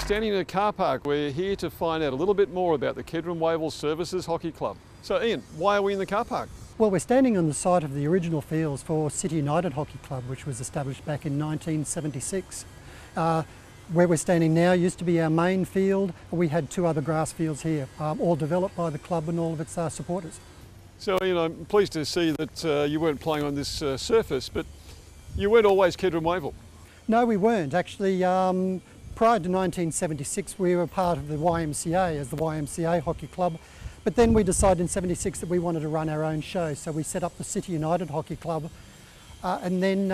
standing in a car park. We're here to find out a little bit more about the Kedron Wavell Services Hockey Club. So Ian, why are we in the car park? Well, we're standing on the site of the original fields for City United Hockey Club, which was established back in 1976. Where we're standing now used to be our main field. We had two other grass fields here, all developed by the club and all of its supporters. So Ian, I'm pleased to see that you weren't playing on this surface, but you weren't always Kedron Wavell. No, we weren't. Actually, prior to 1976, we were part of the YMCA as the YMCA Hockey Club. But then we decided in '76 that we wanted to run our own show, so we set up the City United Hockey Club. And then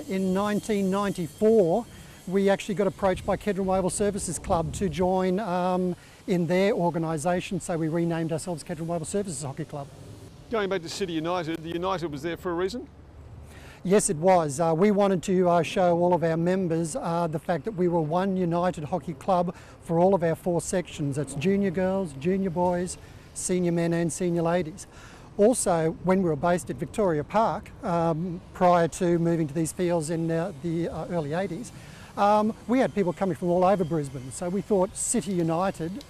in 1994, we actually got approached by Kedron Wavell Services Club to join in their organisation, so we renamed ourselves Kedron Wavell Services Hockey Club. Going back to City United, the United was there for a reason? Yes, it was. We wanted to show all of our members the fact that we were one united hockey club for all of our four sections. That's junior girls, junior boys, senior men and senior ladies. Also, when we were based at Victoria Park, prior to moving to these fields in the early 80s, we had people coming from all over Brisbane, so we thought City United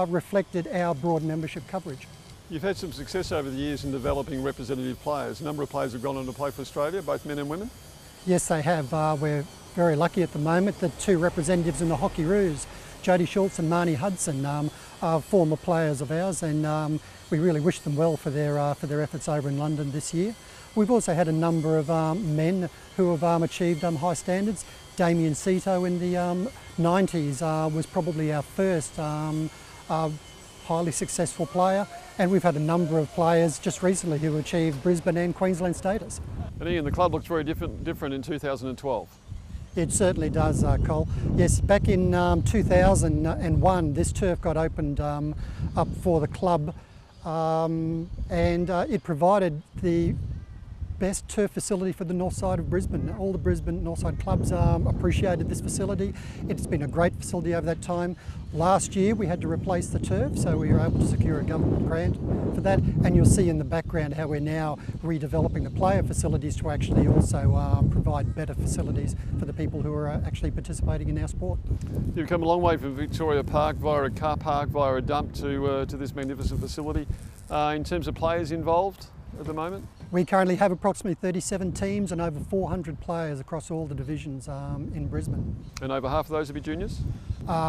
reflected our broad membership coverage. You've had some success over the years in developing representative players. A number of players have gone on to play for Australia, both men and women. Yes, they have. We're very lucky at the moment. The two representatives in the Hockey Roos, Jodie Schultz and Marnie Hudson, are former players of ours, and we really wish them well for their efforts over in London this year. We've also had a number of men who have achieved high standards. Damien Cito in the 90s was probably our first highly successful player, and we've had a number of players just recently who achieved Brisbane and Queensland status. And Ian, the club looks very different in 2012. It certainly does, Cole. Yes, back in 2001, this turf got opened up for the club, and it provided the best turf facility for the north side of Brisbane. All the Brisbane north side clubs appreciated this facility. It's been a great facility over that time. Last year we had to replace the turf, so we were able to secure a government grant for that, and you'll see in the background how we're now redeveloping the player facilities to actually also provide better facilities for the people who are actually participating in our sport. You've come a long way from Victoria Park via a car park, via a dump to this magnificent facility. In terms of players involved at the moment? We currently have approximately 37 teams and over 400 players across all the divisions in Brisbane. And over half of those would be juniors?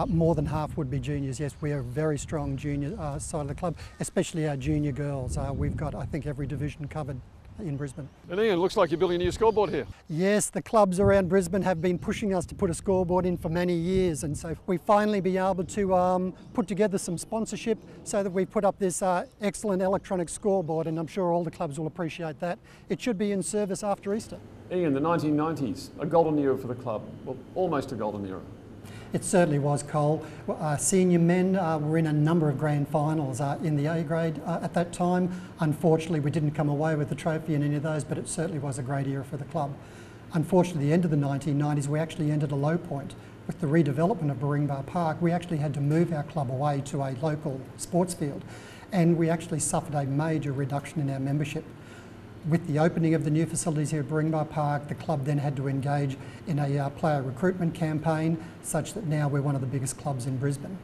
More than half would be juniors, yes. We are a very strong junior side of the club, especially our junior girls. We've got, I think, every division covered in Brisbane. And Ian, it looks like you're building a new scoreboard here. Yes, the clubs around Brisbane have been pushing us to put a scoreboard in for many years, and so we finally be able to put together some sponsorship so that we put up this excellent electronic scoreboard, and I'm sure all the clubs will appreciate that. It should be in service after Easter. Ian, the 1990s, a golden era for the club, well, almost a golden era. It certainly was, Cole. Senior men were in a number of grand finals in the A grade at that time. Unfortunately, we didn't come away with the trophy in any of those, but it certainly was a great era for the club. Unfortunately, the end of the 1990s, we actually entered a low point. With the redevelopment of Baringbah Park, we actually had to move our club away to a local sports field, and we actually suffered a major reduction in our membership. With the opening of the new facilities here at Baringbah Park, the club then had to engage in a player recruitment campaign, such that now we're one of the biggest clubs in Brisbane.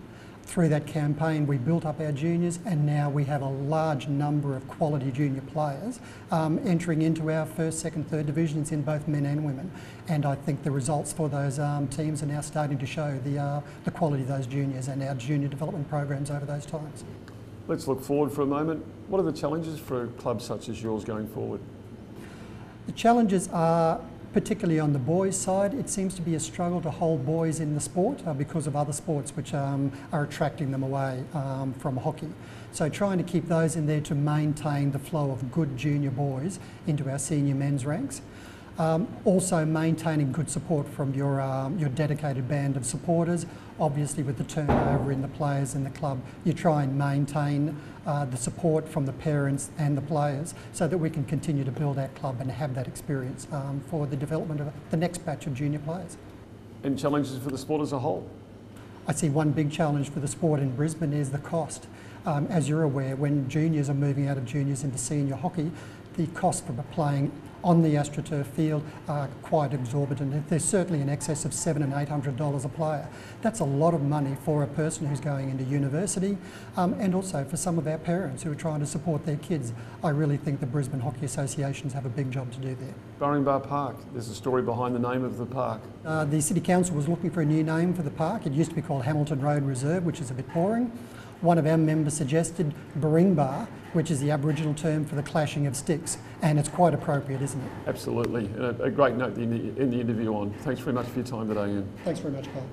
Through that campaign, we built up our juniors, and now we have a large number of quality junior players entering into our first, second, third divisions in both men and women. And I think the results for those teams are now starting to show the quality of those juniors and our junior development programs over those times. Let's look forward for a moment. What are the challenges for a club such as yours going forward? The challenges are, particularly on the boys' side, it seems to be a struggle to hold boys in the sport because of other sports which are attracting them away from hockey. So trying to keep those in there to maintain the flow of good junior boys into our senior men's ranks. Also maintaining good support from your dedicated band of supporters. Obviously with the turnover in the players in the club, you try and maintain the support from the parents and the players so that we can continue to build our club and have that experience for the development of the next batch of junior players. And challenges for the sport as a whole? I see one big challenge for the sport in Brisbane is the cost. As you're aware, when juniors are moving out of juniors into senior hockey, the cost for playing on the AstroTurf field are quite exorbitant. They're certainly in excess of $700 and $800 a player. That's a lot of money for a person who's going into university, and also for some of our parents who are trying to support their kids. I really think the Brisbane Hockey Associations have a big job to do there. Burringbar Park, there's a story behind the name of the park. The City Council was looking for a new name for the park. It used to be called Hamilton Road Reserve, which is a bit boring. One of our members suggested Baringbar, which is the Aboriginal term for the clashing of sticks, and it's quite appropriate, isn't it? Absolutely, and a great note in the interview on. Thanks very much for your time today, Ian. Thanks very much, Carl.